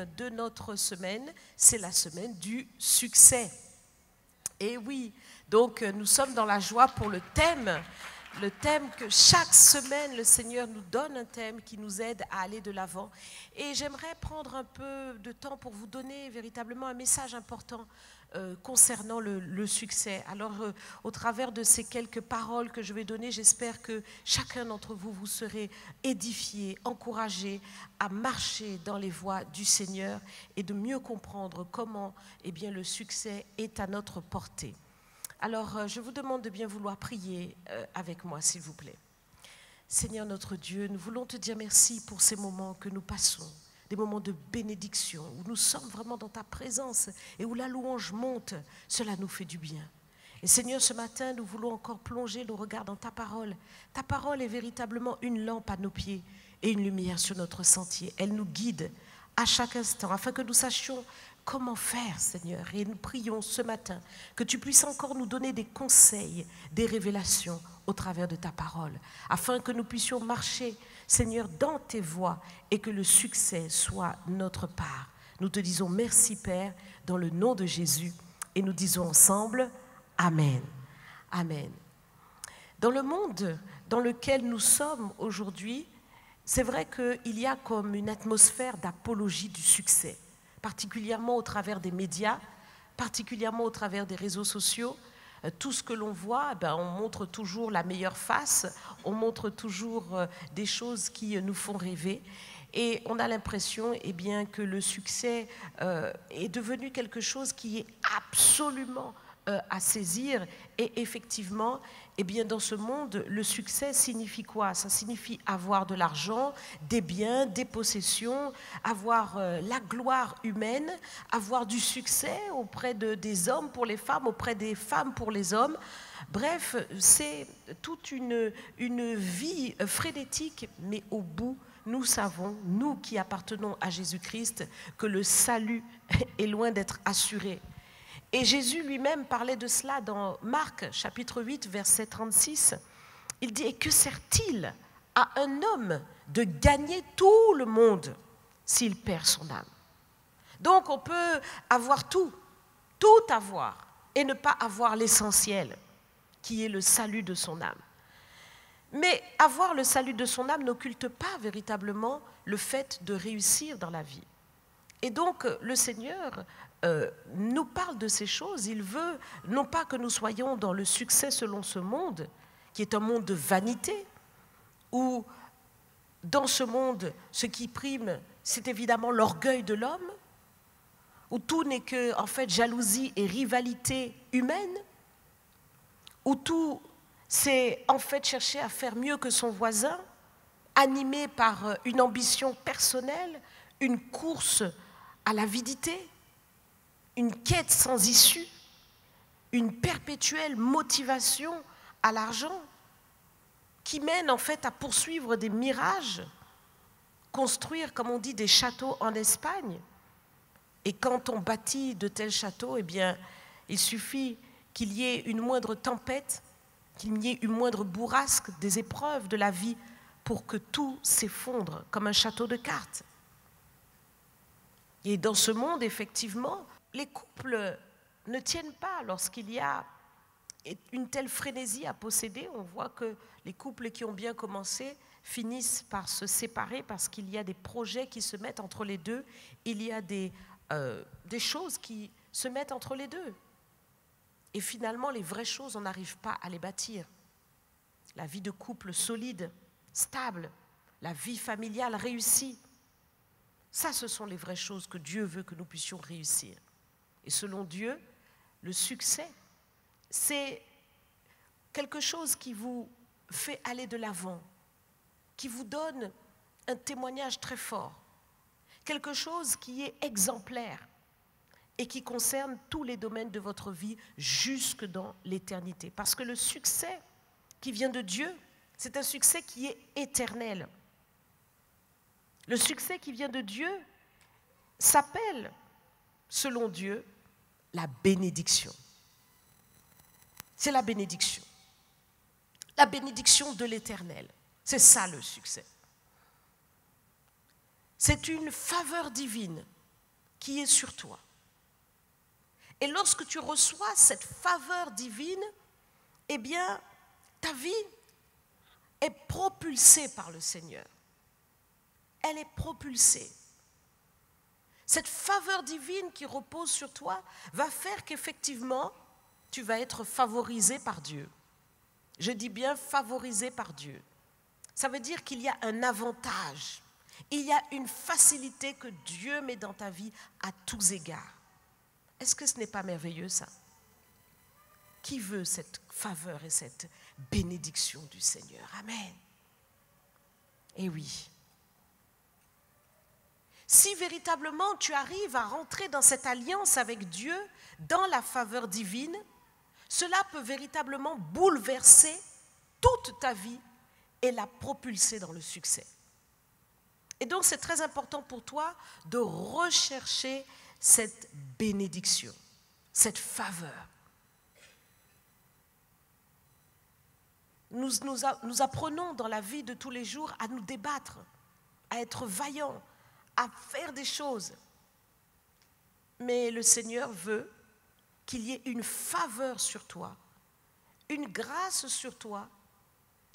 thème de notre semaine, c'est la semaine du succès. Et oui, donc nous sommes dans la joie pour le thème que chaque semaine le Seigneur nous donne un thème qui nous aide à aller de l'avant. Et j'aimerais prendre un peu de temps pour vous donner véritablement un message important concernant le succès. Alors, au travers de ces quelques paroles que je vais donner, j'espère que chacun d'entre vous, vous serez édifié, encouragé à marcher dans les voies du Seigneur et de mieux comprendre comment le succès est à notre portée. Alors, je vous demande de bien vouloir prier avec moi, s'il vous plaît. Seigneur notre Dieu, nous voulons te dire merci pour ces moments que nous passons, des moments de bénédiction, où nous sommes vraiment dans ta présence et où la louange monte. Cela nous fait du bien. Et Seigneur, ce matin, nous voulons encore plonger le regard dans ta parole. Ta parole est véritablement une lampe à nos pieds et une lumière sur notre sentier. Elle nous guide à chaque instant, afin que nous sachions comment faire, Seigneur. Et nous prions ce matin que tu puisses encore nous donner des conseils, des révélations au travers de ta parole, afin que nous puissions marcher, Seigneur, dans tes voies et que le succès soit notre part. Nous te disons merci, Père, dans le nom de Jésus, et nous disons ensemble Amen. Amen. Dans le monde dans lequel nous sommes aujourd'hui, c'est vrai qu'il y a comme une atmosphère d'apologie du succès, particulièrement au travers des médias, particulièrement au travers des réseaux sociaux. Tout ce que l'on voit, on montre toujours la meilleure face, on montre toujours des choses qui nous font rêver. Et on a l'impression que le succès est devenu quelque chose qui est absolument à saisir. Et effectivement, dans ce monde, le succès signifie quoi? Ça signifie avoir de l'argent, des biens, des possessions, avoir la gloire humaine, avoir du succès auprès des hommes pour les femmes, auprès des femmes pour les hommes. Bref, c'est toute une vie frénétique, mais au bout, nous savons, nous qui appartenons à Jésus-Christ, que le salut est loin d'être assuré. Et Jésus lui-même parlait de cela dans Marc, chapitre 8, verset 36. Il dit « Et que sert-il à un homme de gagner tout le monde s'il perd son âme ?» Donc on peut avoir tout avoir, et ne pas avoir l'essentiel, qui est le salut de son âme. Mais avoir le salut de son âme n'occulte pas véritablement le fait de réussir dans la vie. Et donc le Seigneur nous parle de ces choses. Il veut non pas que nous soyons dans le succès selon ce monde, qui est un monde de vanité, où dans ce monde, ce qui prime, c'est évidemment l'orgueil de l'homme, où tout n'est que, en fait, jalousie et rivalité humaine, où tout, c'est en fait chercher à faire mieux que son voisin, animé par une ambition personnelle, une course à l'avidité, une quête sans issue, une perpétuelle motivation à l'argent qui mène en fait à poursuivre des mirages, construire, comme on dit, des châteaux en Espagne. Et quand on bâtit de tels châteaux, il suffit qu'il y ait une moindre tempête, qu'il y ait une moindre bourrasque, des épreuves de la vie pour que tout s'effondre comme un château de cartes. Et dans ce monde, effectivement, les couples ne tiennent pas lorsqu'il y a une telle frénésie à posséder. On voit que les couples qui ont bien commencé finissent par se séparer parce qu'il y a des projets qui se mettent entre les deux. Il y a des choses qui se mettent entre les deux. Et finalement, les vraies choses, on n'arrive pas à les bâtir. La vie de couple solide, stable, la vie familiale réussie. Ça, ce sont les vraies choses que Dieu veut que nous puissions réussir. Et selon Dieu, le succès, c'est quelque chose qui vous fait aller de l'avant, qui vous donne un témoignage très fort, quelque chose qui est exemplaire et qui concerne tous les domaines de votre vie jusque dans l'éternité. Parce que le succès qui vient de Dieu, c'est un succès qui est éternel. Le succès qui vient de Dieu s'appelle, selon Dieu, la bénédiction. C'est la bénédiction. La bénédiction de l'Éternel. C'est ça le succès. C'est une faveur divine qui est sur toi. Et lorsque tu reçois cette faveur divine, eh bien, ta vie est propulsée par le Seigneur. Elle est propulsée. Cette faveur divine qui repose sur toi va faire qu'effectivement, tu vas être favorisé par Dieu. Je dis bien favorisé par Dieu. Ça veut dire qu'il y a un avantage. Il y a une facilité que Dieu met dans ta vie à tous égards. Est-ce que ce n'est pas merveilleux ça? Qui veut cette faveur et cette bénédiction du Seigneur? Amen. Et oui. Si véritablement tu arrives à rentrer dans cette alliance avec Dieu, dans la faveur divine, cela peut véritablement bouleverser toute ta vie et la propulser dans le succès. Et donc c'est très important pour toi de rechercher cette bénédiction, cette faveur. Nous apprenons dans la vie de tous les jours à nous débattre, à être vaillants, à faire des choses. Mais le Seigneur veut qu'il y ait une faveur sur toi, une grâce sur toi,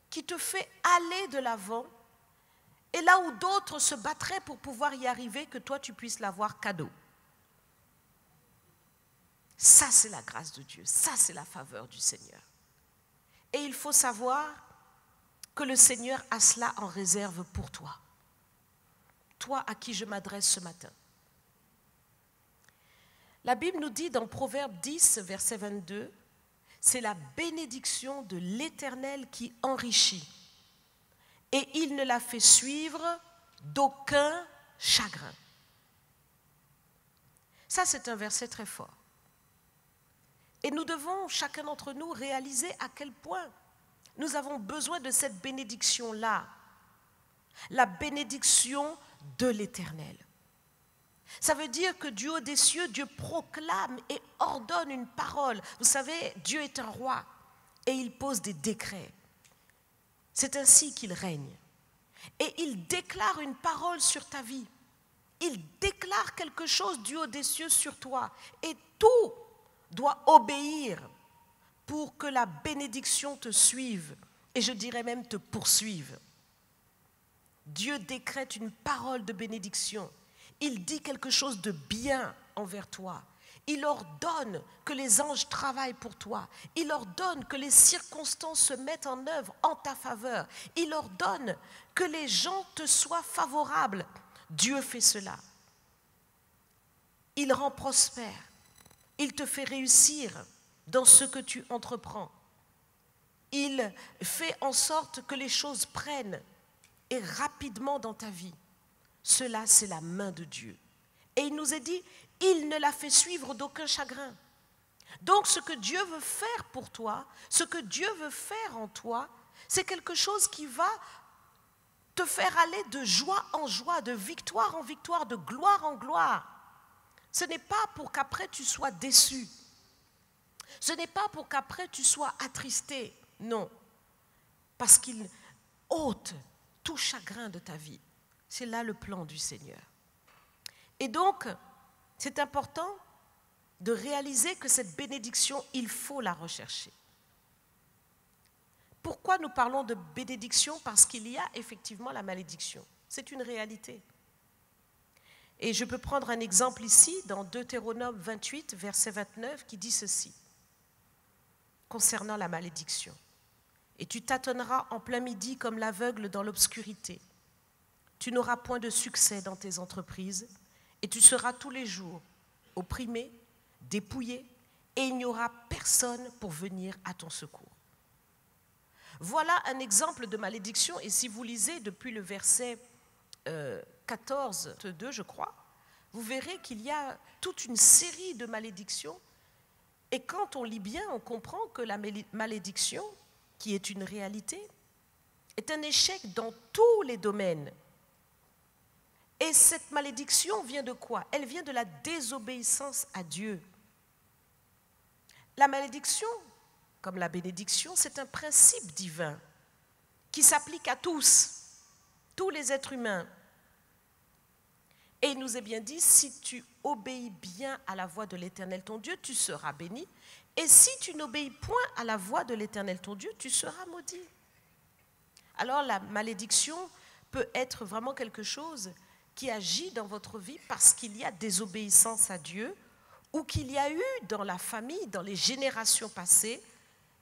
qui te fait aller de l'avant, et là où d'autres se battraient pour pouvoir y arriver, que toi tu puisses l'avoir cadeau. Ça, c'est la grâce de Dieu, ça, c'est la faveur du Seigneur. Et il faut savoir que le Seigneur a cela en réserve pour toi. Toi à qui je m'adresse ce matin. La Bible nous dit dans Proverbe 10, verset 22, c'est la bénédiction de l'Éternel qui enrichit, et il ne la fait suivre d'aucun chagrin. Ça, c'est un verset très fort. Et nous devons, chacun d'entre nous, réaliser à quel point nous avons besoin de cette bénédiction-là, la bénédiction de l'Éternel. Ça veut dire que du haut des cieux, Dieu proclame et ordonne une parole. Vous savez, Dieu est un roi et il pose des décrets. C'est ainsi qu'il règne. Et il déclare une parole sur ta vie. Il déclare quelque chose du haut des cieux sur toi. Et tout doit obéir pour que la bénédiction te suive. Et je dirais même te poursuive. Dieu décrète une parole de bénédiction. Il dit quelque chose de bien envers toi. Il ordonne que les anges travaillent pour toi. Il ordonne que les circonstances se mettent en œuvre en ta faveur. Il ordonne que les gens te soient favorables. Dieu fait cela. Il rend prospère. Il te fait réussir dans ce que tu entreprends. Il fait en sorte que les choses prennent et rapidement dans ta vie. Cela, c'est la main de Dieu. Et il nous est dit, il ne la fait suivre d'aucun chagrin. Donc ce que Dieu veut faire pour toi, ce que Dieu veut faire en toi, c'est quelque chose qui va te faire aller de joie en joie, de victoire en victoire, de gloire en gloire. Ce n'est pas pour qu'après tu sois déçu. Ce n'est pas pour qu'après tu sois attristé. Non. Parce qu'il ôte tout chagrin de ta vie. C'est là le plan du Seigneur. Et donc, c'est important de réaliser que cette bénédiction, il faut la rechercher. Pourquoi nous parlons de bénédiction? Parce qu'il y a effectivement la malédiction. C'est une réalité. Et je peux prendre un exemple ici, dans Deutéronome 28, verset 29, qui dit ceci, concernant la malédiction. « Et tu tâtonneras en plein midi comme l'aveugle dans l'obscurité. Tu n'auras point de succès dans tes entreprises, et tu seras tous les jours opprimé, dépouillé, et il n'y aura personne pour venir à ton secours. » Voilà un exemple de malédiction, et si vous lisez depuis le verset 14, 2, je crois, vous verrez qu'il y a toute une série de malédictions, et quand on lit bien, on comprend que la malédiction, qui est une réalité, est un échec dans tous les domaines. Et cette malédiction vient de quoi? Elle vient de la désobéissance à Dieu. La malédiction, comme la bénédiction, c'est un principe divin qui s'applique à tous les êtres humains. Et il nous est bien dit, si tu obéis bien à la voix de l'Éternel ton Dieu, tu seras béni. Et si tu n'obéis point à la voix de l'Éternel ton Dieu, tu seras maudit. Alors la malédiction peut être vraiment quelque chose qui agit dans votre vie parce qu'il y a désobéissance à Dieu ou qu'il y a eu dans la famille, dans les générations passées,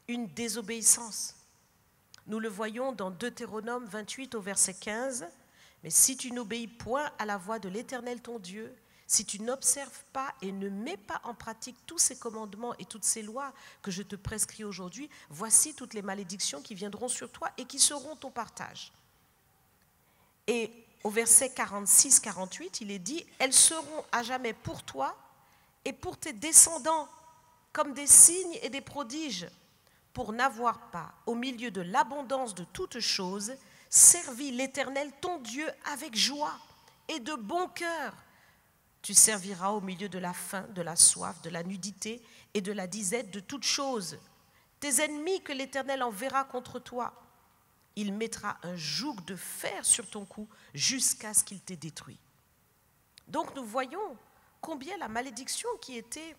une désobéissance. Nous le voyons dans Deutéronome 28 au verset 15. Mais si tu n'obéis point à la voix de l'Éternel ton Dieu, si tu n'observes pas et ne mets pas en pratique tous ces commandements et toutes ces lois que je te prescris aujourd'hui, voici toutes les malédictions qui viendront sur toi et qui seront ton partage. Et au verset 46-48, il est dit, elles seront à jamais pour toi et pour tes descendants, comme des signes et des prodiges, pour n'avoir pas, au milieu de l'abondance de toutes choses, servi l'Éternel ton Dieu avec joie et de bon cœur. Tu serviras au milieu de la faim, de la soif, de la nudité et de la disette de toutes choses. Tes ennemis que l'Éternel enverra contre toi, il mettra un joug de fer sur ton cou jusqu'à ce qu'il t'ait détruit. Donc nous voyons combien la malédiction qui était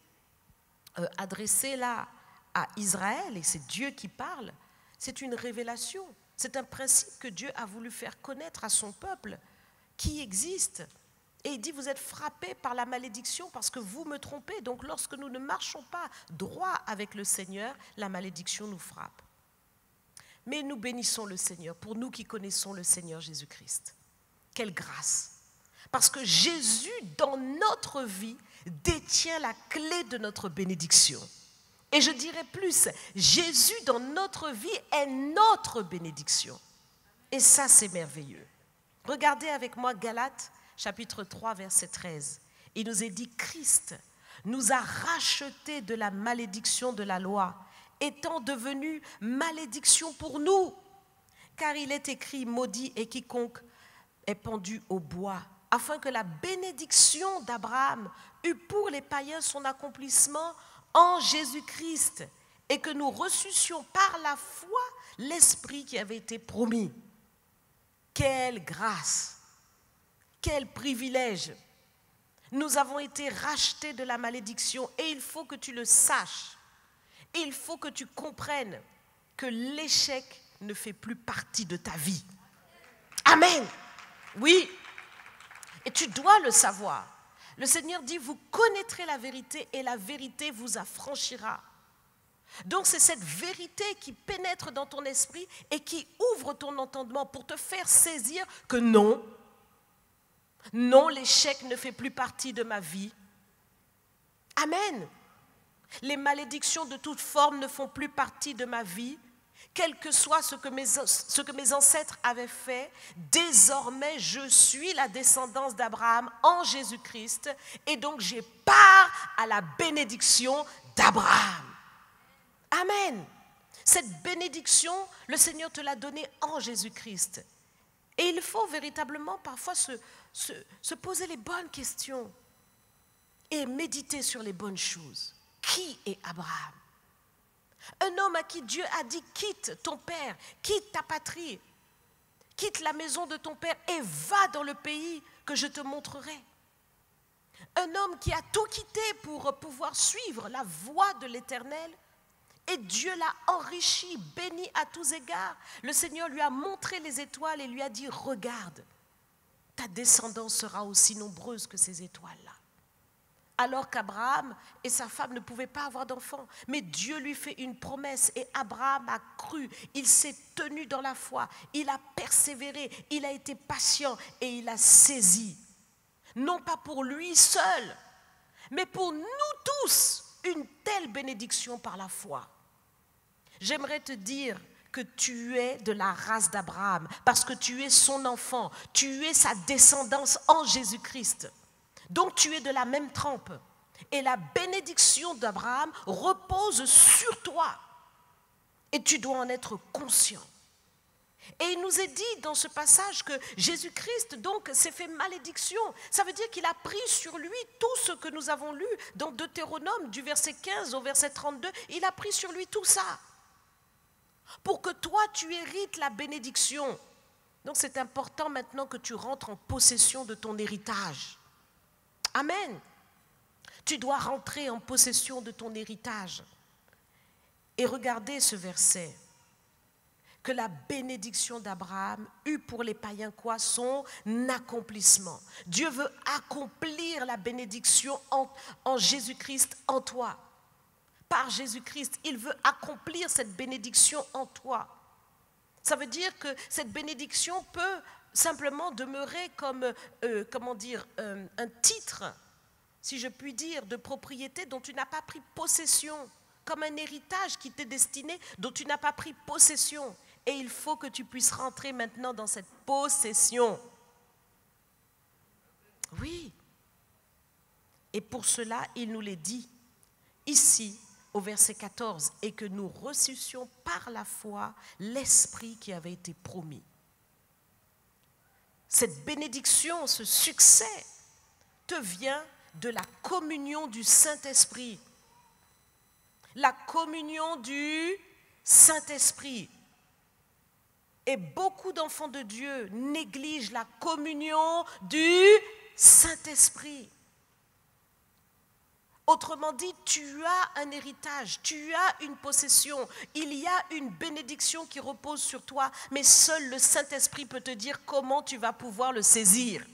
adressée là à Israël, et c'est Dieu qui parle, c'est une révélation. C'est un principe que Dieu a voulu faire connaître à son peuple qui existe. Et il dit, vous êtes frappés par la malédiction parce que vous me trompez. Donc lorsque nous ne marchons pas droit avec le Seigneur, la malédiction nous frappe. Mais nous bénissons le Seigneur pour nous qui connaissons le Seigneur Jésus-Christ. Quelle grâce! Parce que Jésus, dans notre vie, détient la clé de notre bénédiction. Et je dirais plus, Jésus dans notre vie est notre bénédiction. Et ça, c'est merveilleux. Regardez avec moi Galates, chapitre 3, verset 13. Il nous est dit, Christ nous a rachetés de la malédiction de la loi, étant devenu malédiction pour nous. Car il est écrit, maudit est quiconque est pendu au bois, afin que la bénédiction d'Abraham eût pour les païens son accomplissement en Jésus-Christ, et que nous reçussions par la foi l'Esprit qui avait été promis. Quelle grâce, quel privilège. Nous avons été rachetés de la malédiction et il faut que tu le saches. Il faut que tu comprennes que l'échec ne fait plus partie de ta vie. Amen. Oui. Et tu dois le savoir. Le Seigneur dit, vous connaîtrez la vérité et la vérité vous affranchira. Donc c'est cette vérité qui pénètre dans ton esprit et qui ouvre ton entendement pour te faire saisir que non, l'échec ne fait plus partie de ma vie. Amen. Les malédictions de toute forme ne font plus partie de ma vie. Quel que soit ce que mes ancêtres avaient fait, désormais je suis la descendance d'Abraham en Jésus-Christ et donc j'ai part à la bénédiction d'Abraham. Amen. Cette bénédiction, le Seigneur te l'a donnée en Jésus-Christ. Et il faut véritablement parfois se poser les bonnes questions et méditer sur les bonnes choses. Qui est Abraham ? Un homme à qui Dieu a dit, quitte ton père, quitte ta patrie, quitte la maison de ton père et va dans le pays que je te montrerai. Un homme qui a tout quitté pour pouvoir suivre la voie de l'Éternel et Dieu l'a enrichi, béni à tous égards. Le Seigneur lui a montré les étoiles et lui a dit, regarde, ta descendance sera aussi nombreuse que ces étoiles-là. Alors qu'Abraham et sa femme ne pouvaient pas avoir d'enfants. Mais Dieu lui fait une promesse et Abraham a cru. Il s'est tenu dans la foi. Il a persévéré. Il a été patient et il a saisi. Non pas pour lui seul, mais pour nous tous, une telle bénédiction par la foi. J'aimerais te dire que tu es de la race d'Abraham parce que tu es son enfant. Tu es sa descendance en Jésus-Christ. Donc tu es de la même trempe. Et la bénédiction d'Abraham repose sur toi. Et tu dois en être conscient. Et il nous est dit dans ce passage que Jésus-Christ donc s'est fait malédiction. Ça veut dire qu'il a pris sur lui tout ce que nous avons lu dans Deutéronome du verset 15 au verset 32. Il a pris sur lui tout ça. Pour que toi tu hérites la bénédiction. Donc c'est important maintenant que tu rentres en possession de ton héritage. Amen. Tu dois rentrer en possession de ton héritage. Et regardez ce verset. Que la bénédiction d'Abraham eut pour les païens quoi? Son accomplissement. Dieu veut accomplir la bénédiction en Jésus-Christ en toi. Par Jésus-Christ, il veut accomplir cette bénédiction en toi. Ça veut dire que cette bénédiction peut simplement demeurer comme, un titre, si je puis dire, de propriété dont tu n'as pas pris possession, comme un héritage qui t'est destiné, dont tu n'as pas pris possession. Et il faut que tu puisses rentrer maintenant dans cette possession. Oui. Et pour cela, il nous l'est dit ici, au verset 14, et que nous reçussions par la foi l'Esprit qui avait été promis. Cette bénédiction, ce succès, te vient de la communion du Saint-Esprit. La communion du Saint-Esprit. Et beaucoup d'enfants de Dieu négligent la communion du Saint-Esprit. Autrement dit, tu as un héritage, tu as une possession, il y a une bénédiction qui repose sur toi, mais seul le Saint-Esprit peut te dire comment tu vas pouvoir le saisir.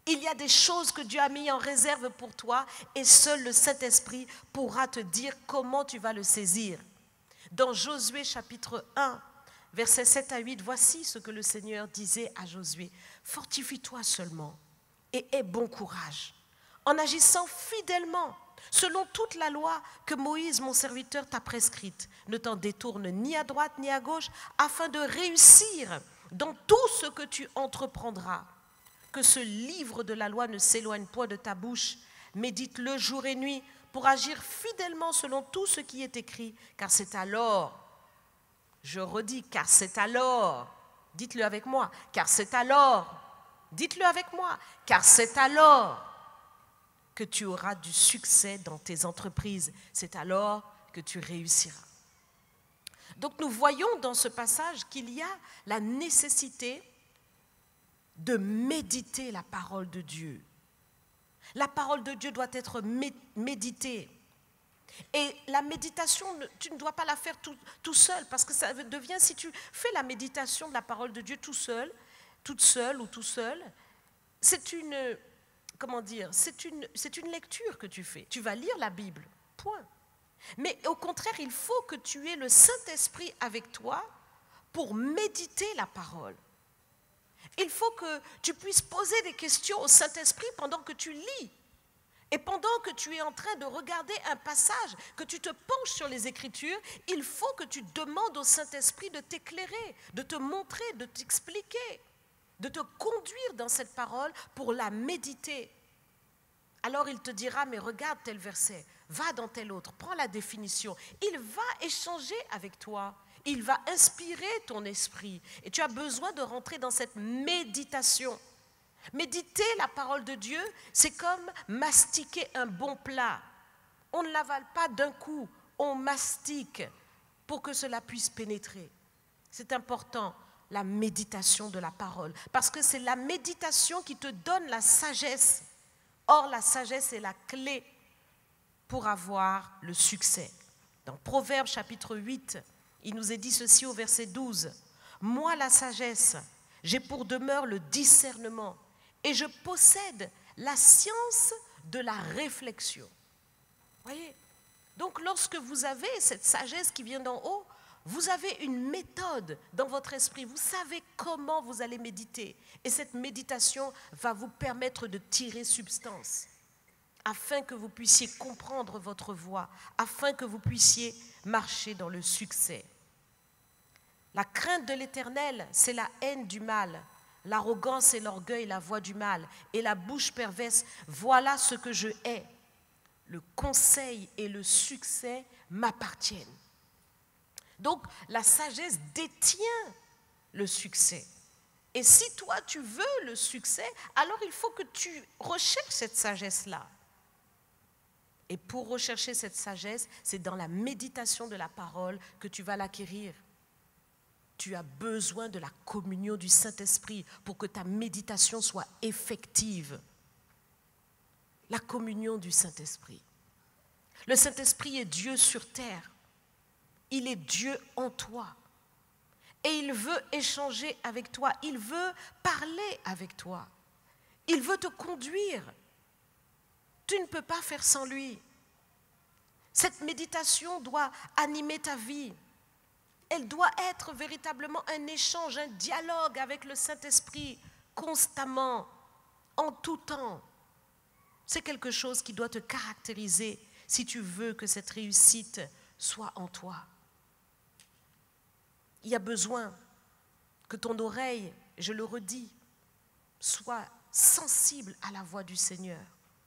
Il y a des choses que Dieu a mis en réserve pour toi et seul le Saint-Esprit pourra te dire comment tu vas le saisir. Dans Josué chapitre 1, versets 7 à 8, voici ce que le Seigneur disait à Josué. Fortifie-toi seulement et aie bon courage, en agissant fidèlement, selon toute la loi que Moïse, mon serviteur, t'a prescrite. Ne t'en détourne ni à droite ni à gauche, afin de réussir dans tout ce que tu entreprendras. Que ce livre de la loi ne s'éloigne point de ta bouche. Médite-le jour et nuit pour agir fidèlement selon tout ce qui est écrit, car c'est alors, je redis, car c'est alors, dites-le avec moi, car c'est alors, dites-le avec moi, car c'est alors que tu auras du succès dans tes entreprises. C'est alors que tu réussiras. Donc nous voyons dans ce passage qu'il y a la nécessité de méditer la parole de Dieu. La parole de Dieu doit être méditée. Et la méditation, tu ne dois pas la faire tout seul, parce que ça devient, si tu fais la méditation de la parole de Dieu tout seul, toute seule ou tout seul, c'est une lecture que tu fais. Tu vas lire la Bible, point. Mais au contraire, il faut que tu aies le Saint-Esprit avec toi pour méditer la parole. Il faut que tu puisses poser des questions au Saint-Esprit pendant que tu lis. Et pendant que tu es en train de regarder un passage, que tu te penches sur les Écritures, il faut que tu demandes au Saint-Esprit de t'éclairer, de te montrer, de t'expliquer, de te conduire dans cette parole pour la méditer. Alors il te dira, mais regarde tel verset, va dans tel autre, prends la définition. Il va échanger avec toi, il va inspirer ton esprit. Et tu as besoin de rentrer dans cette méditation. Méditer la parole de Dieu, c'est comme mastiquer un bon plat. On ne l'avale pas d'un coup, on mastique pour que cela puisse pénétrer. C'est important, la méditation de la parole, parce que c'est la méditation qui te donne la sagesse. Or, la sagesse est la clé pour avoir le succès. Dans Proverbes chapitre 8, il nous est dit ceci au verset 12. « Moi, la sagesse, j'ai pour demeure le discernement, et je possède la science de la réflexion. » Voyez ? Donc lorsque vous avez cette sagesse qui vient d'en haut, vous avez une méthode dans votre esprit. Vous savez comment vous allez méditer. Et cette méditation va vous permettre de tirer substance, afin que vous puissiez comprendre votre voie, afin que vous puissiez marcher dans le succès. La crainte de l'Éternel, c'est la haine du mal. L'arrogance et l'orgueil, la voix du mal, et la bouche perverse, voilà ce que je hais. Le conseil et le succès m'appartiennent. Donc, la sagesse détient le succès. Et si toi, tu veux le succès, alors il faut que tu recherches cette sagesse-là. Et pour rechercher cette sagesse, c'est dans la méditation de la parole que tu vas l'acquérir. Tu as besoin de la communion du Saint-Esprit pour que ta méditation soit effective. la communion du Saint-Esprit. Le Saint-Esprit est Dieu sur terre. Il est Dieu en toi. Et il veut échanger avec toi. Il veut parler avec toi. Il veut te conduire. Tu ne peux pas faire sans lui. Cette méditation doit animer ta vie. Elle doit être véritablement un échange, un dialogue avec le Saint-Esprit constamment, en tout temps. C'est quelque chose qui doit te caractériser si tu veux que cette réussite soit en toi. Il y a besoin que ton oreille, je le redis, soit sensible à la voix du Seigneur.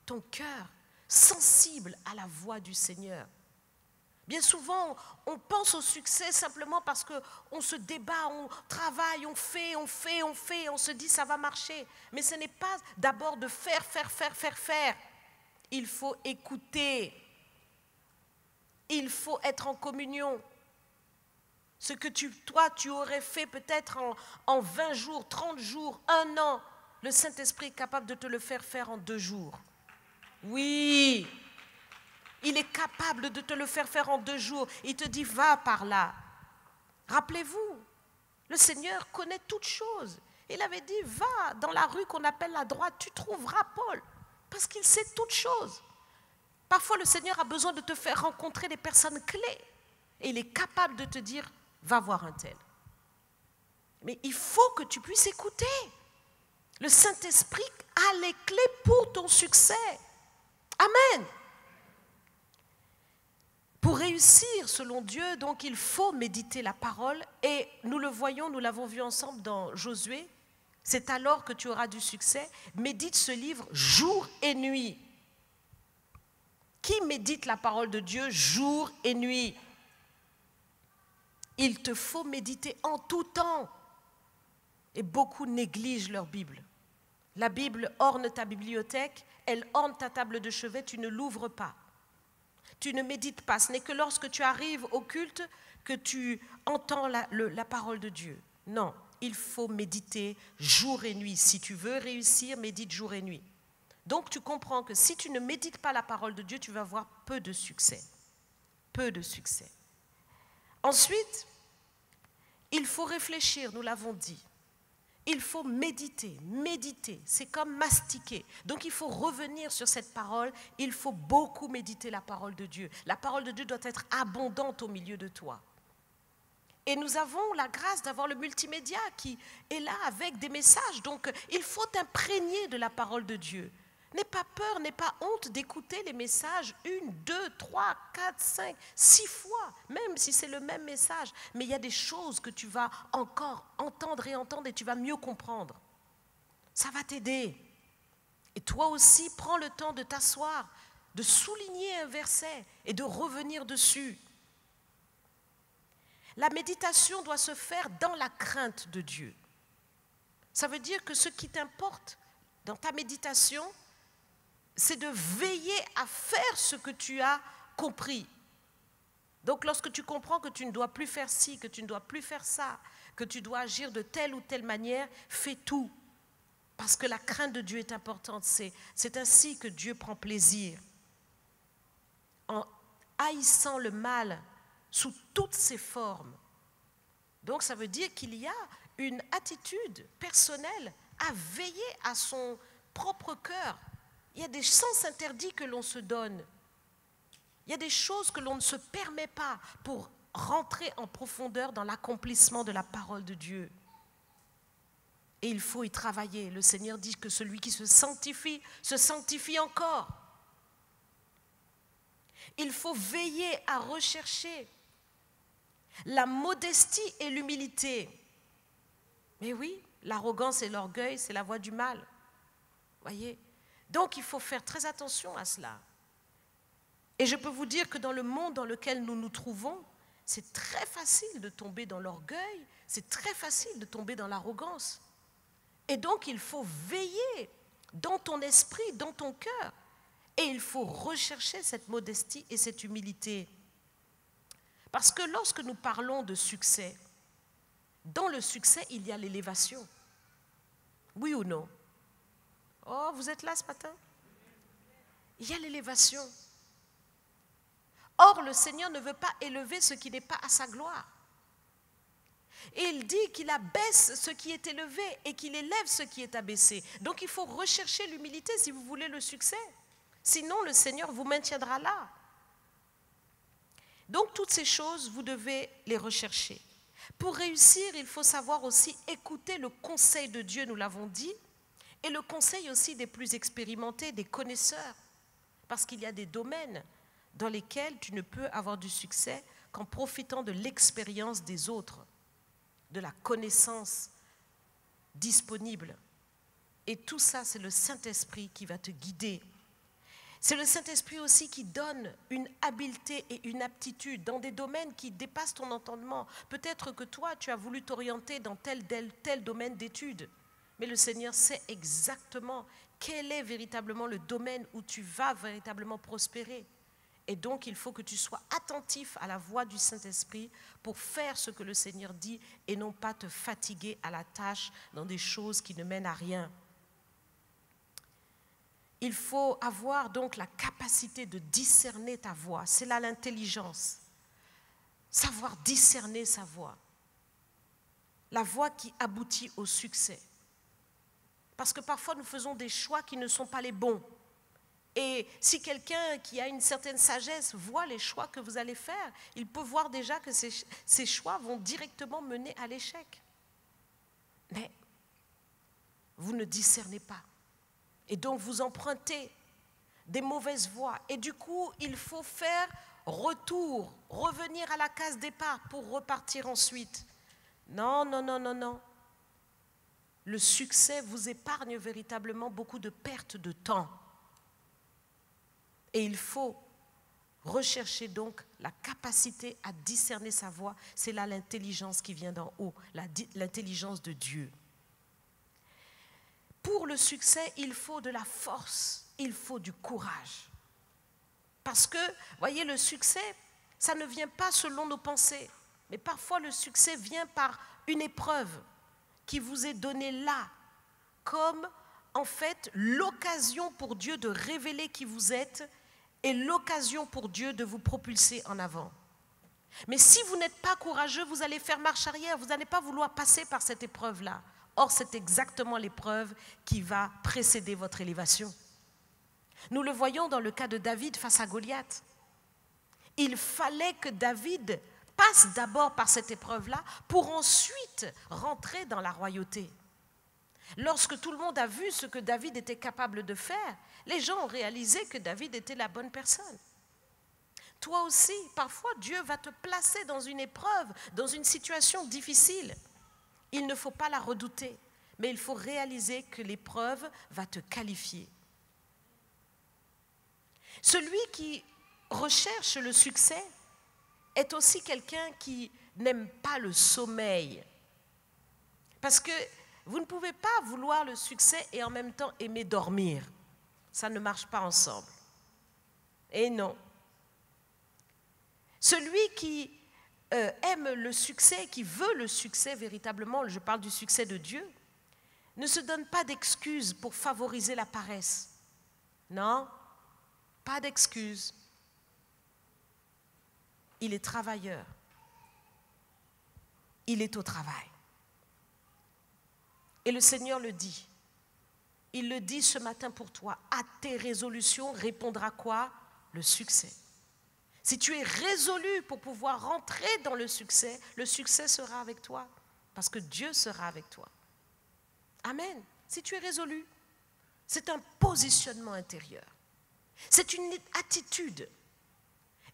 Ton cœur sensible à la voix du Seigneur. Bien souvent, on pense au succès simplement parce qu'on se débat, on travaille, on fait, on se dit ça va marcher. Mais ce n'est pas d'abord de faire. Il faut écouter. Il faut être en communion. Ce que toi, tu aurais fait peut-être en 20 jours, 30 jours, 1 an, le Saint-Esprit est capable de te le faire en 2 jours. Oui, il est capable de te le faire en 2 jours. Il te dit, va par là. Rappelez-vous, le Seigneur connaît toutes choses. Il avait dit, va dans la rue qu'on appelle la droite, tu trouveras Paul. Parce qu'il sait toutes choses. Parfois, le Seigneur a besoin de te faire rencontrer des personnes clés. Et il est capable de te dire, va voir un tel. Mais il faut que tu puisses écouter. Le Saint-Esprit a les clés pour ton succès. Amen. Pour réussir selon Dieu, donc il faut méditer la parole. Et nous le voyons, nous l'avons vu ensemble dans Josué. C'est alors que tu auras du succès. Médite ce livre jour et nuit. Qui médite la parole de Dieu jour et nuit? Il te faut méditer en tout temps. Et beaucoup négligent leur Bible. La Bible orne ta bibliothèque, elle orne ta table de chevet, tu ne l'ouvres pas. Tu ne médites pas. Ce n'est que lorsque tu arrives au culte que tu entends la parole de Dieu. Non, il faut méditer jour et nuit. Si tu veux réussir, médite jour et nuit. Donc tu comprends que si tu ne médites pas la parole de Dieu, tu vas avoir peu de succès. Peu de succès. Ensuite, il faut réfléchir, nous l'avons dit. Il faut méditer, c'est comme mastiquer. Donc il faut revenir sur cette parole, il faut beaucoup méditer la parole de Dieu. La parole de Dieu doit être abondante au milieu de toi. Et nous avons la grâce d'avoir le multimédia qui est là avec des messages. Donc il faut t'imprégner de la parole de Dieu. N'aie pas peur, n'aie pas honte d'écouter les messages 1, 2, 3, 4, 5, 6 fois, même si c'est le même message. Mais il y a des choses que tu vas encore entendre et tu vas mieux comprendre. Ça va t'aider. Et toi aussi, prends le temps de t'asseoir, de souligner un verset et de revenir dessus. La méditation doit se faire dans la crainte de Dieu. Ça veut dire que ce qui t'importe dans ta méditation, c'est de veiller à faire ce que tu as compris. Donc lorsque tu comprends que tu ne dois plus faire ci, que tu ne dois plus faire ça, que tu dois agir de telle ou telle manière, fais tout. Parce que la crainte de Dieu est importante. C'est ainsi que Dieu prend plaisir. En haïssant le mal sous toutes ses formes. Donc ça veut dire qu'il y a une attitude personnelle à veiller à son propre cœur. Il y a des sens interdits que l'on se donne. Il y a des choses que l'on ne se permet pas pour rentrer en profondeur dans l'accomplissement de la parole de Dieu. Et il faut y travailler. Le Seigneur dit que celui qui se sanctifie encore. Il faut veiller à rechercher la modestie et l'humilité. Mais oui, l'arrogance et l'orgueil, c'est la voie du mal. Voyez ? Donc il faut faire très attention à cela. Et je peux vous dire que dans le monde dans lequel nous nous trouvons, c'est très facile de tomber dans l'orgueil, c'est très facile de tomber dans l'arrogance. Et donc il faut veiller dans ton esprit, dans ton cœur. Et il faut rechercher cette modestie et cette humilité. Parce que lorsque nous parlons de succès, dans le succès, il y a l'élévation. Oui ou non? Oh, vous êtes là ce matin? il y a l'élévation. Or, le Seigneur ne veut pas élever ce qui n'est pas à sa gloire. Et il dit qu'il abaisse ce qui est élevé et qu'il élève ce qui est abaissé. Donc il faut rechercher l'humilité si vous voulez le succès. Sinon, le Seigneur vous maintiendra là. Donc toutes ces choses, vous devez les rechercher. Pour réussir, il faut savoir aussi écouter le conseil de Dieu, nous l'avons dit, et le conseil aussi des plus expérimentés, des connaisseurs. Parce qu'il y a des domaines dans lesquels tu ne peux avoir du succès qu'en profitant de l'expérience des autres, de la connaissance disponible. Et tout ça, c'est le Saint-Esprit qui va te guider. C'est le Saint-Esprit aussi qui donne une habileté et une aptitude dans des domaines qui dépassent ton entendement. Peut-être que toi, tu as voulu t'orienter dans tel domaine d'études, mais le Seigneur sait exactement quel est véritablement le domaine où tu vas véritablement prospérer. Et donc, il faut que tu sois attentif à la voix du Saint-Esprit pour faire ce que le Seigneur dit et non pas te fatiguer à la tâche dans des choses qui ne mènent à rien. Il faut avoir donc la capacité de discerner ta voix. C'est là l'intelligence. Savoir discerner sa voix. La voix qui aboutit au succès. Parce que parfois nous faisons des choix qui ne sont pas les bons. Et si quelqu'un qui a une certaine sagesse voit les choix que vous allez faire, il peut voir déjà que ces choix vont directement mener à l'échec. Mais vous ne discernez pas. Et donc vous empruntez des mauvaises voies. Et du coup, il faut faire retour, revenir à la case départ pour repartir ensuite. Non, non, non, non, non. Le succès vous épargne véritablement beaucoup de pertes de temps. Et il faut rechercher donc la capacité à discerner sa voix. C'est là l'intelligence qui vient d'en haut, l'intelligence de Dieu. Pour le succès, il faut de la force, il faut du courage. Parce que, voyez, le succès, ça ne vient pas selon nos pensées. Mais parfois, le succès vient par une épreuve qui vous est donnée là, comme en fait l'occasion pour Dieu de révéler qui vous êtes et l'occasion pour Dieu de vous propulser en avant. Mais si vous n'êtes pas courageux, vous allez faire marche arrière, vous n'allez pas vouloir passer par cette épreuve-là. Or, c'est exactement l'épreuve qui va précéder votre élévation. Nous le voyons dans le cas de David face à Goliath. Il fallait que David passe d'abord par cette épreuve-là pour ensuite rentrer dans la royauté. Lorsque tout le monde a vu ce que David était capable de faire, les gens ont réalisé que David était la bonne personne. Toi aussi, parfois, Dieu va te placer dans une épreuve, dans une situation difficile. Il ne faut pas la redouter, mais il faut réaliser que l'épreuve va te qualifier. Celui qui recherche le succès est aussi quelqu'un qui n'aime pas le sommeil. Parce que vous ne pouvez pas vouloir le succès et en même temps aimer dormir. Ça ne marche pas ensemble. Et non. Celui qui aime le succès, qui veut le succès véritablement, je parle du succès de Dieu, ne se donne pas d'excuses pour favoriser la paresse. Non, pas d'excuses. Il est travailleur. Il est au travail. Et le Seigneur le dit. Il le dit ce matin pour toi. À tes résolutions répondra quoi? Le succès. Si tu es résolu pour pouvoir rentrer dans le succès sera avec toi. Parce que Dieu sera avec toi. Amen. Si tu es résolu, c'est un positionnement intérieur. C'est une attitude.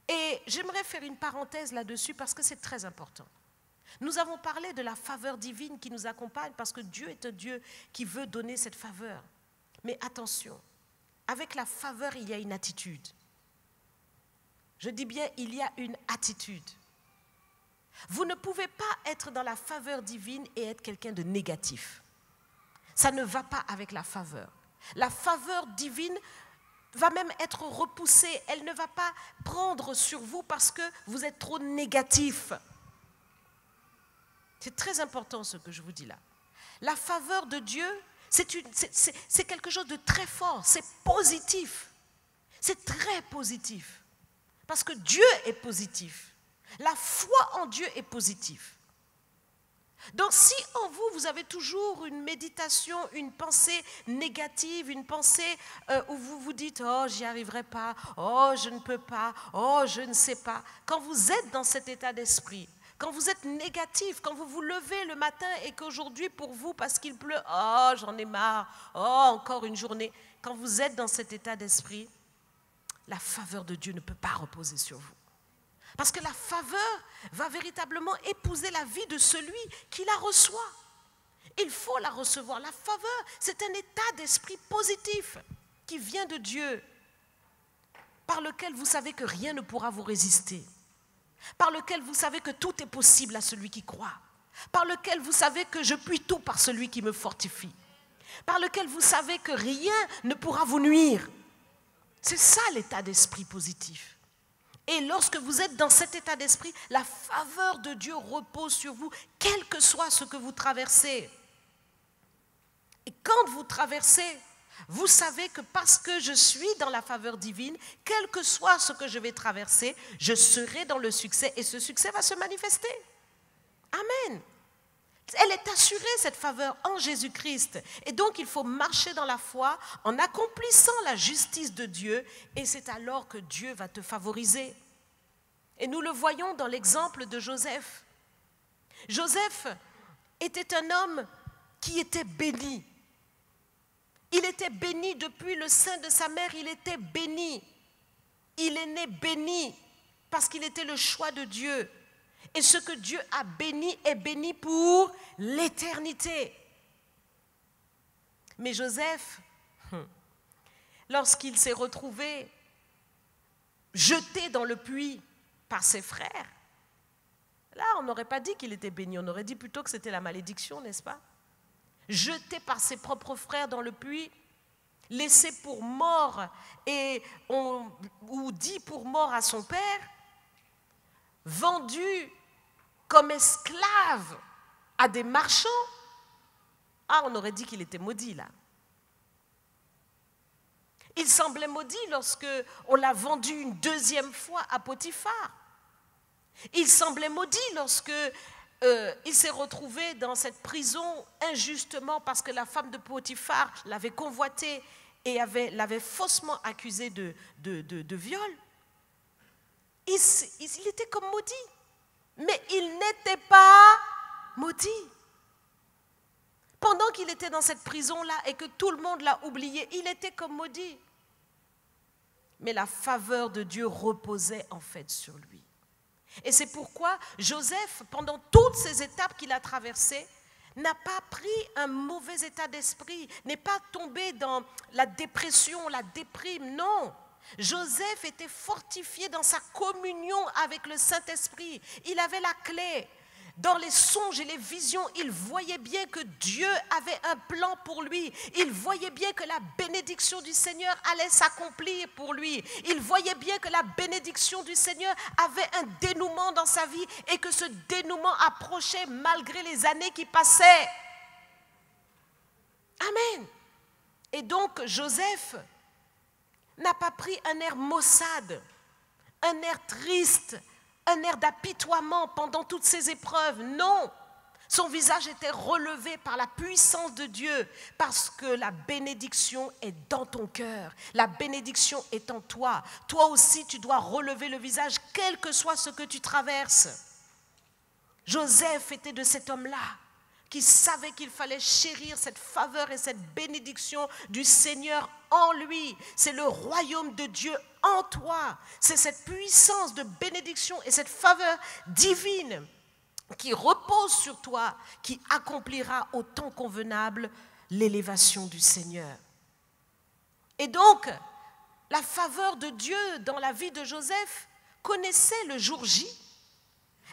Et j'aimerais faire une parenthèse là-dessus parce que c'est très important. Nous avons parlé de la faveur divine qui nous accompagne parce que Dieu est un Dieu qui veut donner cette faveur. Mais attention, avec la faveur, il y a une attitude. Je dis bien, il y a une attitude. Vous ne pouvez pas être dans la faveur divine et être quelqu'un de négatif. Ça ne va pas avec la faveur. La faveur divine va même être repoussée. Elle ne va pas prendre sur vous parce que vous êtes trop négatif. C'est très important ce que je vous dis là. La faveur de Dieu, c'est quelque chose de très fort, c'est positif. C'est très positif. Parce que Dieu est positif. La foi en Dieu est positive. Donc si en vous, vous avez toujours une méditation, une pensée négative, une pensée où vous vous dites « Oh, j'y arriverai pas, oh, je ne peux pas, oh, je ne sais pas », quand vous êtes dans cet état d'esprit, quand vous êtes négatif, quand vous vous levez le matin et qu'aujourd'hui pour vous, parce qu'il pleut, « Oh, j'en ai marre, oh, encore une journée », quand vous êtes dans cet état d'esprit, la faveur de Dieu ne peut pas reposer sur vous. Parce que la faveur va véritablement épouser la vie de celui qui la reçoit. Il faut la recevoir. La faveur, c'est un état d'esprit positif qui vient de Dieu, par lequel vous savez que rien ne pourra vous résister, par lequel vous savez que tout est possible à celui qui croit, par lequel vous savez que je puis tout par celui qui me fortifie, par lequel vous savez que rien ne pourra vous nuire. C'est ça l'état d'esprit positif. Et lorsque vous êtes dans cet état d'esprit, la faveur de Dieu repose sur vous, quel que soit ce que vous traversez. Et quand vous traversez, vous savez que parce que je suis dans la faveur divine, quel que soit ce que je vais traverser, je serai dans le succès et ce succès va se manifester. Amen. Elle est assurée, cette faveur, en Jésus-Christ. Et donc, il faut marcher dans la foi en accomplissant la justice de Dieu. Et c'est alors que Dieu va te favoriser. Et nous le voyons dans l'exemple de Joseph. Joseph était un homme qui était béni. Il était béni depuis le sein de sa mère, il était béni. Il est né béni parce qu'il était le choix de Dieu. Et ce que Dieu a béni est béni pour l'éternité. Mais Joseph, lorsqu'il s'est retrouvé jeté dans le puits par ses frères, là on n'aurait pas dit qu'il était béni, on aurait dit plutôt que c'était la malédiction, n'est-ce pas? Jeté par ses propres frères dans le puits, laissé pour mort ou dit pour mort à son père, vendu comme esclave à des marchands, on aurait dit qu'il était maudit là. Il semblait maudit lorsque on l'a vendu une deuxième fois à Potiphar. Il semblait maudit lorsque il s'est retrouvé dans cette prison injustement parce que la femme de Potiphar l'avait convoité et l'avait faussement accusé de viol. Il était comme maudit. Mais il n'était pas maudit. Pendant qu'il était dans cette prison-là et que tout le monde l'a oublié, il était comme maudit. Mais la faveur de Dieu reposait en fait sur lui. Et c'est pourquoi Joseph, pendant toutes ces étapes qu'il a traversées, n'a pas pris un mauvais état d'esprit, n'est pas tombé dans la dépression, la déprime, non. Joseph était fortifié dans sa communion avec le Saint-Esprit. Il avait la clé. Dans les songes et les visions, il voyait bien que Dieu avait un plan pour lui. Il voyait bien que la bénédiction du Seigneur allait s'accomplir pour lui. Il voyait bien que la bénédiction du Seigneur avait un dénouement dans sa vie et que ce dénouement approchait malgré les années qui passaient. Amen. Et donc Joseph n'a pas pris un air maussade, un air triste, un air d'apitoiement pendant toutes ces épreuves. Non, son visage était relevé par la puissance de Dieu parce que la bénédiction est dans ton cœur, la bénédiction est en toi. Toi aussi, tu dois relever le visage, quel que soit ce que tu traverses. Joseph était de cet homme-là qui savait qu'il fallait chérir cette faveur et cette bénédiction du Seigneur en lui. C'est le royaume de Dieu en toi. C'est cette puissance de bénédiction et cette faveur divine qui repose sur toi, qui accomplira au temps convenable l'élévation du Seigneur. Et donc, la faveur de Dieu dans la vie de Joseph connaissait le jour J.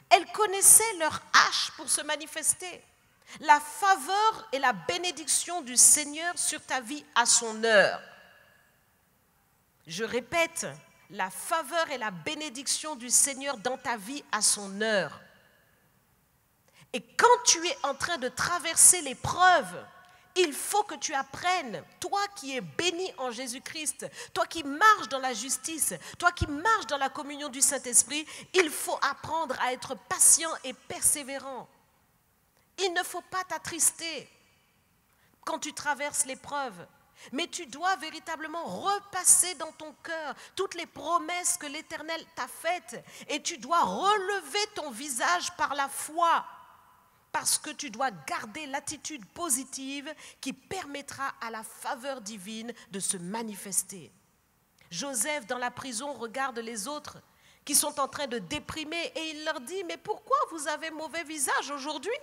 Elle connaissait leur hache pour se manifester. La faveur et la bénédiction du Seigneur sur ta vie à son heure. Je répète, la faveur et la bénédiction du Seigneur dans ta vie à son heure. Et quand tu es en train de traverser l'épreuve, Il faut que tu apprennes, toi qui es béni en Jésus-Christ, toi qui marches dans la justice, toi qui marches dans la communion du Saint-Esprit, il faut apprendre à être patient et persévérant. Il ne faut pas t'attrister quand tu traverses l'épreuve, mais tu dois véritablement repasser dans ton cœur toutes les promesses que l'Éternel t'a faites et tu dois relever ton visage par la foi. Parce que tu dois garder l'attitude positive qui permettra à la faveur divine de se manifester. Joseph, dans la prison, regarde les autres qui sont en train de déprimer et il leur dit « Mais pourquoi vous avez mauvais visage aujourd'hui ?»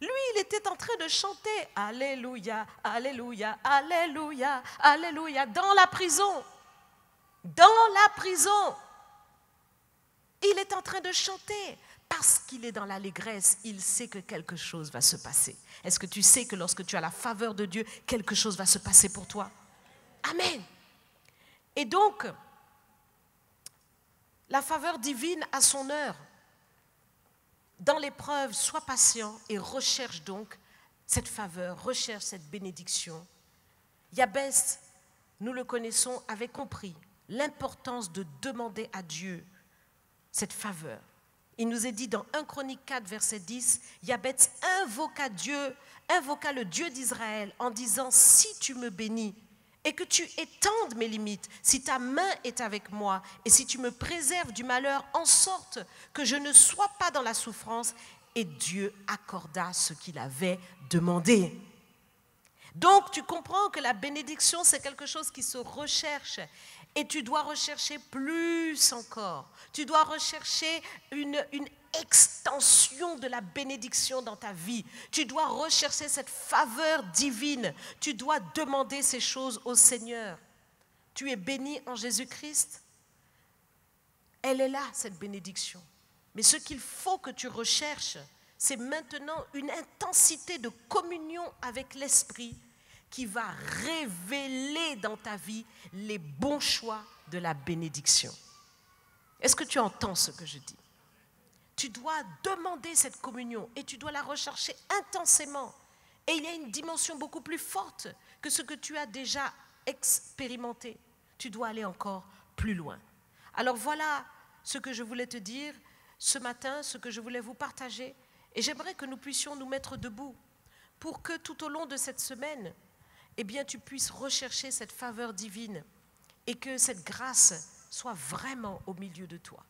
Lui, il était en train de chanter « Alléluia, Alléluia, Alléluia, Alléluia » dans la prison. Dans la prison. Il est en train de chanter. Parce qu'il est dans l'allégresse, il sait que quelque chose va se passer. Est-ce que tu sais que lorsque tu as la faveur de Dieu, quelque chose va se passer pour toi? Amen. Et donc, la faveur divine a son heure. Dans l'épreuve, sois patient et recherche donc cette faveur, recherche cette bénédiction. Jabez, nous le connaissons, avait compris l'importance de demander à Dieu cette faveur. Il nous est dit dans 1 Chronique 4, verset 10, Jabez invoqua le Dieu d'Israël en disant « Si tu me bénis et que tu étendes mes limites, si ta main est avec moi et si tu me préserves du malheur en sorte que je ne sois pas dans la souffrance. » Et Dieu accorda ce qu'il avait demandé. Donc tu comprends que la bénédiction, c'est quelque chose qui se recherche. Et tu dois rechercher plus encore. Tu dois rechercher une extension de la bénédiction dans ta vie. Tu dois rechercher cette faveur divine. Tu dois demander ces choses au Seigneur. Tu es béni en Jésus-Christ. Elle est là, cette bénédiction. Mais ce qu'il faut que tu recherches, c'est maintenant une intensité de communion avec l'Esprit qui va révéler dans ta vie les bons choix de la bénédiction. Est-ce que tu entends ce que je dis? Tu dois demander cette communion et tu dois la rechercher intensément. Et il y a une dimension beaucoup plus forte que ce que tu as déjà expérimenté. Tu dois aller encore plus loin. Alors voilà ce que je voulais te dire ce matin, ce que je voulais vous partager. Et j'aimerais que nous puissions nous mettre debout pour que tout au long de cette semaine, eh bien, tu puisses rechercher cette faveur divine et que cette grâce soit vraiment au milieu de toi.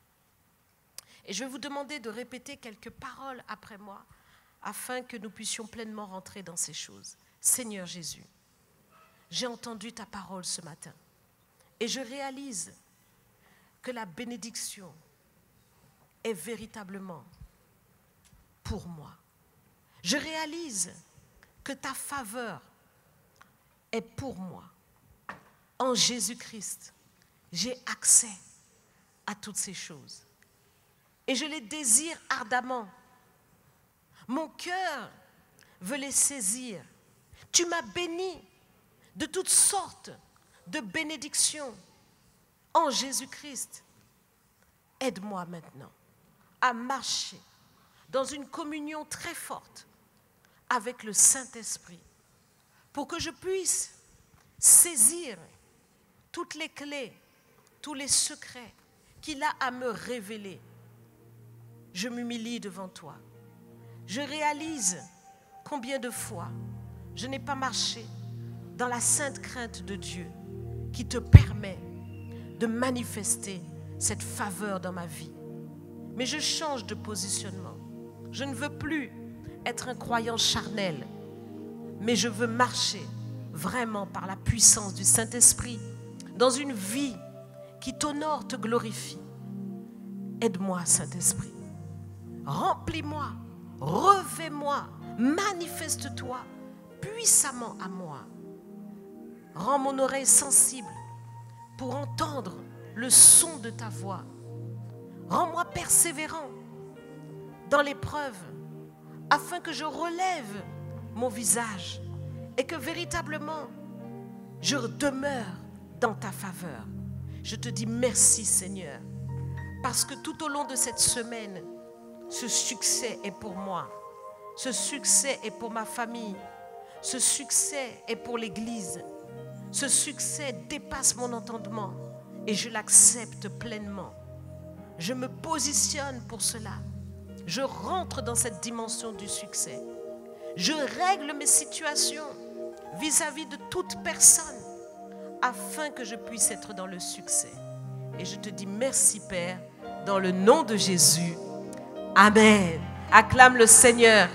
Et je vais vous demander de répéter quelques paroles après moi afin que nous puissions pleinement rentrer dans ces choses. Seigneur Jésus, j'ai entendu ta parole ce matin et je réalise que la bénédiction est véritablement pour moi. Je réalise que ta faveur est pour moi. En Jésus-Christ, j'ai accès à toutes ces choses. Et je les désire ardemment. Mon cœur veut les saisir. Tu m'as béni de toutes sortes de bénédictions en Jésus-Christ. Aide-moi maintenant à marcher dans une communion très forte avec le Saint-Esprit pour que je puisse saisir toutes les clés, tous les secrets qu'il a à me révéler. Je m'humilie devant toi. Je réalise combien de fois je n'ai pas marché dans la sainte crainte de Dieu qui te permet de manifester cette faveur dans ma vie. Mais je change de positionnement. Je ne veux plus être un croyant charnel, mais je veux marcher vraiment par la puissance du Saint-Esprit dans une vie qui t'honore, te glorifie. Aide-moi, Saint-Esprit. Remplis-moi, revêt-moi, manifeste-toi puissamment à moi. Rends mon oreille sensible pour entendre le son de ta voix. Rends-moi persévérant dans l'épreuve afin que je relève mon visage et que véritablement je demeure dans ta faveur. Je te dis merci Seigneur parce que tout au long de cette semaine, ce succès est pour moi. Ce succès est pour ma famille. Ce succès est pour l'Église. Ce succès dépasse mon entendement et je l'accepte pleinement. Je me positionne pour cela. Je rentre dans cette dimension du succès. Je règle mes situations vis-à-vis de toute personne afin que je puisse être dans le succès. Et je te dis merci Père, dans le nom de Jésus. Amen. Acclame le Seigneur.